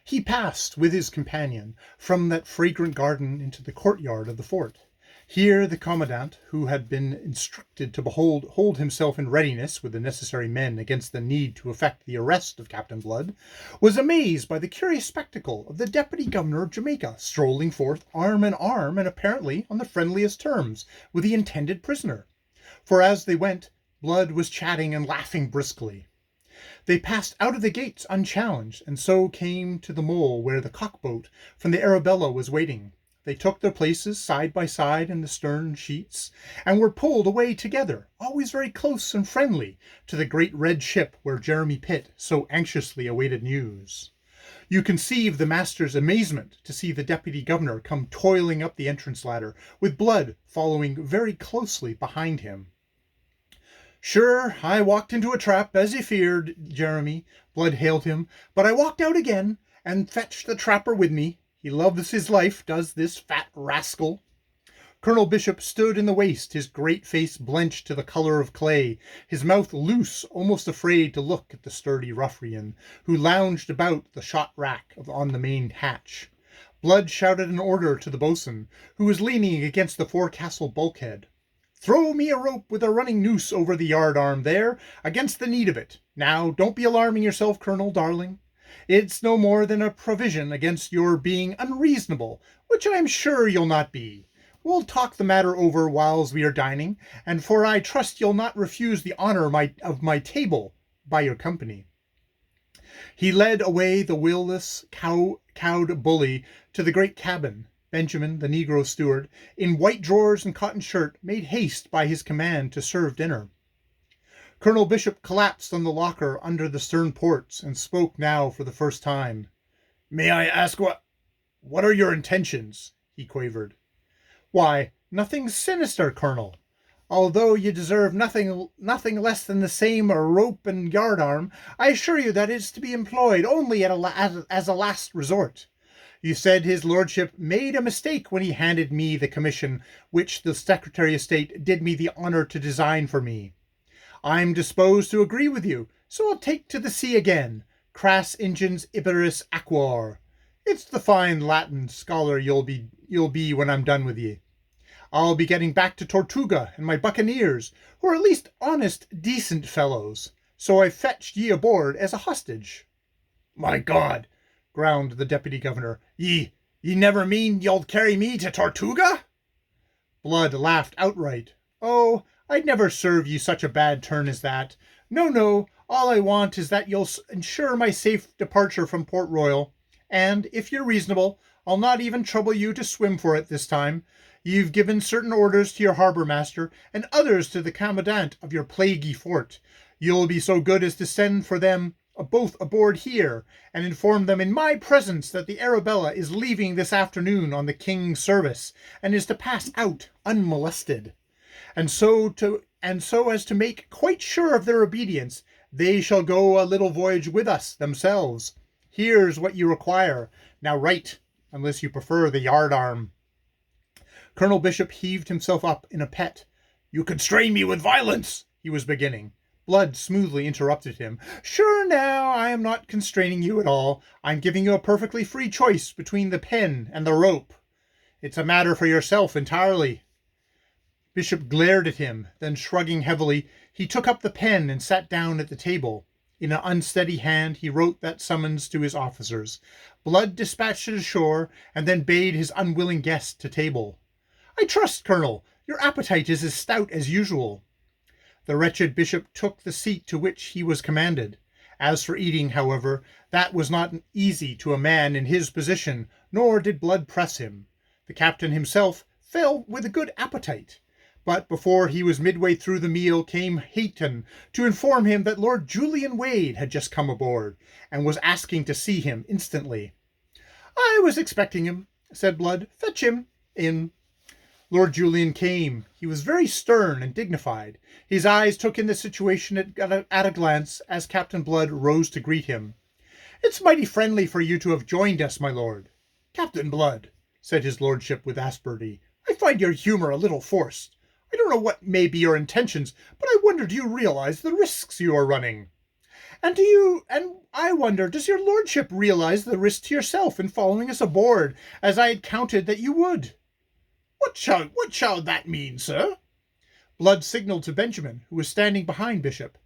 he passed with his companion from that fragrant garden into the courtyard of the fort. Here the commandant, who had been instructed to hold himself in readiness with the necessary men against the need to effect the arrest of Captain Blood, was amazed by the curious spectacle of the deputy governor of Jamaica strolling forth arm in arm and apparently on the friendliest terms with the intended prisoner. For as they went, Blood was chatting and laughing briskly. They passed out of the gates unchallenged, and so came to the mole where the cockboat from the Arabella was waiting. They took their places side by side in the stern sheets, and were pulled away together, always very close and friendly, to the great red ship where Jeremy Pitt so anxiously awaited news. You conceive the master's amazement to see the deputy governor come toiling up the entrance ladder, with Blood following very closely behind him. "Sure, I walked into a trap, as you feared, Jeremy," Blood hailed him, "but I walked out again, and fetched the trapper with me. He loves his life, does this fat rascal." Colonel Bishop stood in the waist, his great face blenched to the colour of clay, his mouth loose, almost afraid to look at the sturdy ruffian, who lounged about the shot rack on the main hatch. Blood shouted an order to the boatswain, who was leaning against the forecastle bulkhead. "Throw me a rope with a running noose over the yard arm there, against the need of it. Now, don't be alarming yourself, Colonel, darling. It's no more than a provision against your being unreasonable, which I am sure you'll not be. We'll talk the matter over whiles we are dining, and for I trust you'll not refuse the honour of my table by your company." He led away the will-less, cowed bully to the great cabin. Benjamin, the negro steward, in white drawers and cotton shirt, made haste by his command to serve dinner. Colonel Bishop collapsed on the locker under the stern ports and spoke now for the first time. "May I ask what are your intentions?" he quavered. "Why, nothing sinister, Colonel. Although you deserve nothing less than the same rope and yardarm, I assure you that is to be employed only as a last resort. You said his lordship made a mistake when he handed me the commission which the Secretary of State did me the honour to design for me. I'm disposed to agree with you, so I'll take to the sea again. Cras ingens iberis aquor. It's the fine Latin scholar you'll be when I'm done with ye. I'll be getting back to Tortuga and my buccaneers, who are at least honest, decent fellows. So I fetched ye aboard as a hostage." "My God," groaned the deputy governor, Ye never mean you'll carry me to Tortuga?" Blood laughed outright. "Oh, I'd never serve you such a bad turn as that. No, all I want is that you'll ensure my safe departure from Port Royal, and, if you're reasonable, I'll not even trouble you to swim for it this time. You've given certain orders to your harbour master, and others to the commandant of your plaguey fort. You'll be so good as to send for them both aboard here, and inform them in my presence that the Arabella is leaving this afternoon on the King's service, and is to pass out unmolested. And so as to make quite sure of their obedience, they shall go a little voyage with us themselves. Here's what you require. Now write, unless you prefer the yardarm." Colonel Bishop heaved himself up in a pet. "You constrain me with violence," he was beginning. Blood smoothly interrupted him. "Sure now, I am not constraining you at all. I'm giving you a perfectly free choice between the pen and the rope. It's a matter for yourself entirely." Bishop glared at him, then shrugging heavily, he took up the pen and sat down at the table. In an unsteady hand he wrote that summons to his officers. Blood dispatched it ashore, and then bade his unwilling guest to table. "I trust, Colonel, your appetite is as stout as usual." The wretched bishop took the seat to which he was commanded. As for eating, however, that was not easy to a man in his position, nor did Blood press him. The captain himself fell with a good appetite, but before he was midway through the meal came Hayton to inform him that Lord Julian Wade had just come aboard, and was asking to see him instantly. "I was expecting him," said Blood. "Fetch him in." Lord Julian came. He was very stern and dignified. His eyes took in the situation at a glance as Captain Blood rose to greet him. "It's mighty friendly for you to have joined us, my lord." "Captain Blood," said his lordship with asperity, "I find your humour a little forced. I don't know what may be your intentions, but I wonder do you realize the risks you are running?" And I wonder, does your lordship realize the risk to yourself in following us aboard, as I had counted that you would? What shall that mean, sir? Blood signalled to Benjamin, who was standing behind Bishop.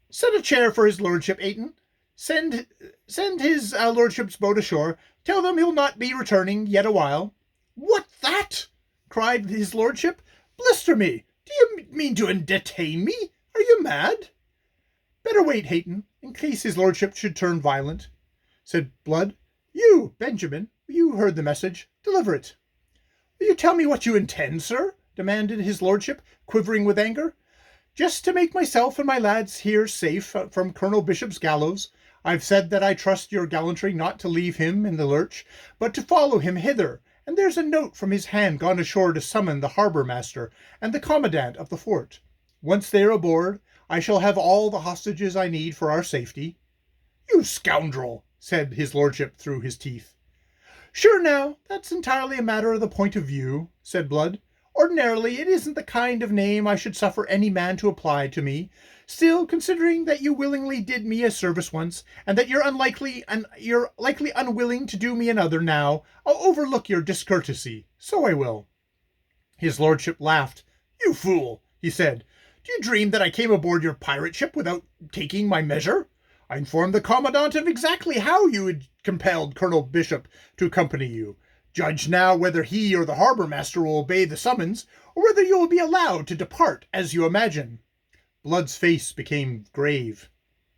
Set a chair for his lordship, Ayton. Send his lordship's boat ashore. Tell them he'll not be returning yet awhile. What, that? Cried his lordship. Blister me! Do you mean to detain me? Are you mad? Better wait, Hayton, in case his lordship should turn violent, said Blood. You, Benjamin, you heard the message. Deliver it. Will you tell me what you intend, sir? Demanded his lordship, quivering with anger. Just to make myself and my lads here safe from Colonel Bishop's gallows, I've said that I trust your gallantry not to leave him in the lurch, but to follow him hither, and there's a note from his hand gone ashore to summon the harbour master and the commandant of the fort. Once they are aboard, I shall have all the hostages I need for our safety. You scoundrel, said his lordship through his teeth. Sure now, that's entirely a matter of the point of view, said Blood. Ordinarily, it isn't the kind of name I should suffer any man to apply to me. Still, considering that you willingly did me a service once, and that you're likely unwilling to do me another now, I'll overlook your discourtesy. So I will. His lordship laughed. You fool, he said. Do you dream that I came aboard your pirate ship without taking my measure? I informed the commandant of exactly how you had compelled Colonel Bishop to accompany you. Judge now whether he or the harbour master will obey the summons, or whether you will be allowed to depart as you imagine. Blood's face became grave.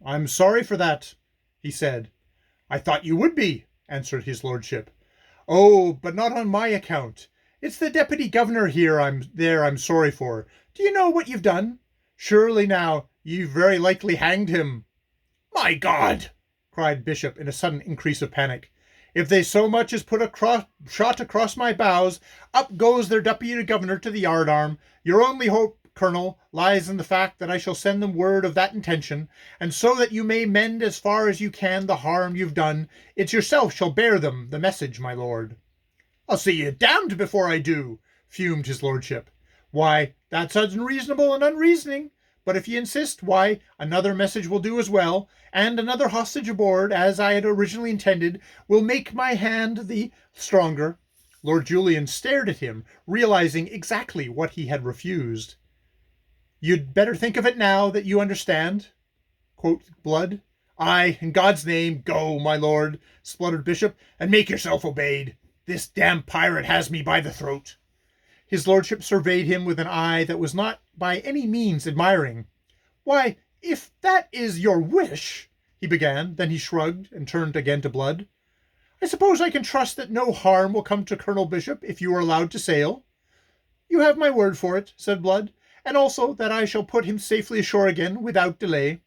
I'm sorry for that, he said. I thought you would be, answered his lordship. Oh, but not on my account. It's the deputy governor here I'm sorry for. Do you know what you've done? Surely now, you've very likely hanged him. My God! Cried Bishop in a sudden increase of panic. If they so much as put a shot across my bows, up goes their deputy governor to the yardarm. Your only hope, Colonel, lies in the fact that I shall send them word of that intention, and so that you may mend as far as you can the harm you've done, it's yourself shall bear them the message, my lord. I'll see you damned before I do, fumed his lordship. Why, that's unreasonable and unreasoning. But if you insist, why, another message will do as well, and another hostage aboard, as I had originally intended, will make my hand the stronger. Lord Julian stared at him, realizing exactly what he had refused. You'd better think of it now that you understand, quoth Blood. Aye, in God's name, go, my lord, spluttered Bishop, and make yourself obeyed. This damned pirate has me by the throat. His lordship surveyed him with an eye that was not by any means admiring. Why, if that is your wish, he began, then he shrugged and turned again to Blood. I suppose I can trust that no harm will come to Colonel Bishop if you are allowed to sail. You have my word for it, said Blood, and also that I shall put him safely ashore again without delay.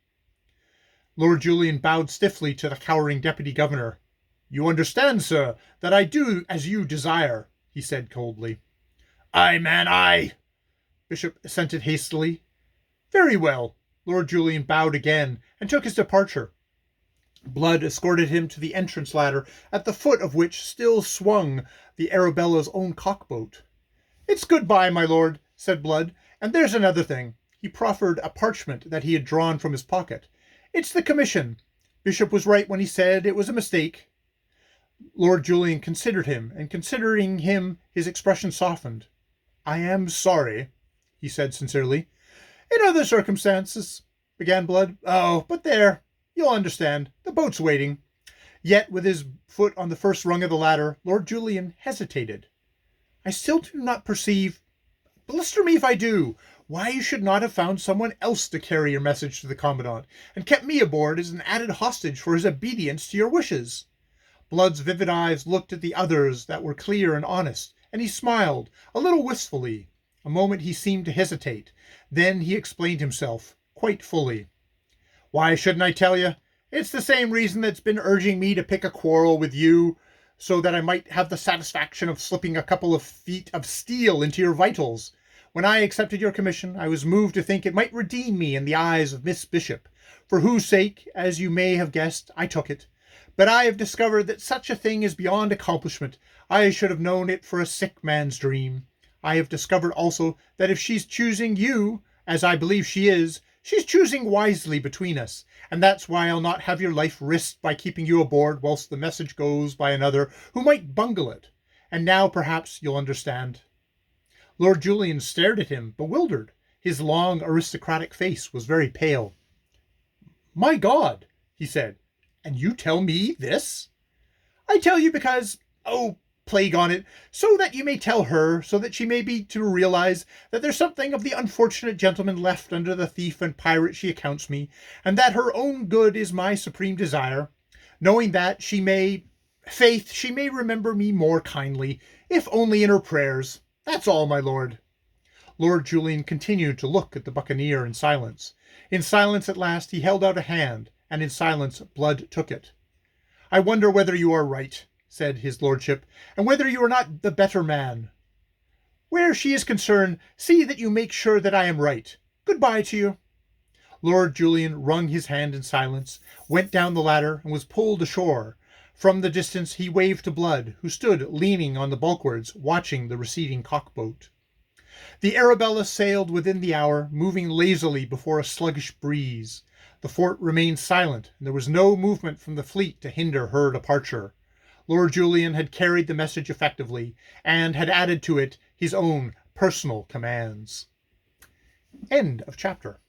Lord Julian bowed stiffly to the cowering deputy governor. You understand, sir, that I do as you desire, he said coldly. Aye, man, aye, Bishop assented hastily. Very well. Lord Julian bowed again and took his departure. Blood escorted him to the entrance ladder, at the foot of which still swung the Arabella's own cockboat. It's good-bye, my lord, said Blood, and there's another thing. He proffered a parchment that he had drawn from his pocket. It's the commission. Bishop was right when he said it was a mistake. Lord Julian considered him, and considering him, his expression softened. I am sorry, he said sincerely. In other circumstances, began Blood. Oh, but there, you'll understand. The boat's waiting. Yet, with his foot on the first rung of the ladder, Lord Julian hesitated. I still do not perceive, blister me if I do, why you should not have found someone else to carry your message to the commandant, and kept me aboard as an added hostage for his obedience to your wishes. Blood's vivid eyes looked at the others that were clear and honest, and he smiled, a little wistfully. A moment he seemed to hesitate. Then he explained himself, quite fully. Why shouldn't I tell you? It's the same reason that's been urging me to pick a quarrel with you, so that I might have the satisfaction of slipping a couple of feet of steel into your vitals. When I accepted your commission, I was moved to think it might redeem me in the eyes of Miss Bishop, for whose sake, as you may have guessed, I took it. But I have discovered that such a thing is beyond accomplishment. I should have known it for a sick man's dream. I have discovered also that if she's choosing you, as I believe she is, She's choosing wisely between us, and that's why I'll not have your life risked by keeping you aboard whilst the message goes by another who might bungle it. And now perhaps you'll understand." Lord Julian stared at him, bewildered. His long, aristocratic face was very pale. "My God," he said, "and you tell me this?" "I tell you because, oh, plague on it, so that you may tell her, so that she may be to realize that there's something of the unfortunate gentleman left under the thief and pirate she accounts me, and that her own good is my supreme desire, knowing that she may remember me more kindly, if only in her prayers. That's all, my lord." Lord Julian continued to look at the buccaneer in silence. In silence at last he held out a hand, and in silence Blood took it. "I wonder whether you are right," said his lordship, "and whether you are not the better man. Where she is concerned, see that you make sure that I am right. Goodbye to you." Lord Julian wrung his hand in silence, went down the ladder, and was pulled ashore. From the distance he waved to Blood, who stood leaning on the bulwarks, watching the receding cockboat. The Arabella sailed within the hour, moving lazily before a sluggish breeze. The fort remained silent, and there was no movement from the fleet to hinder her departure. Lord Julian had carried the message effectively, and had added to it his own personal commands. End of chapter.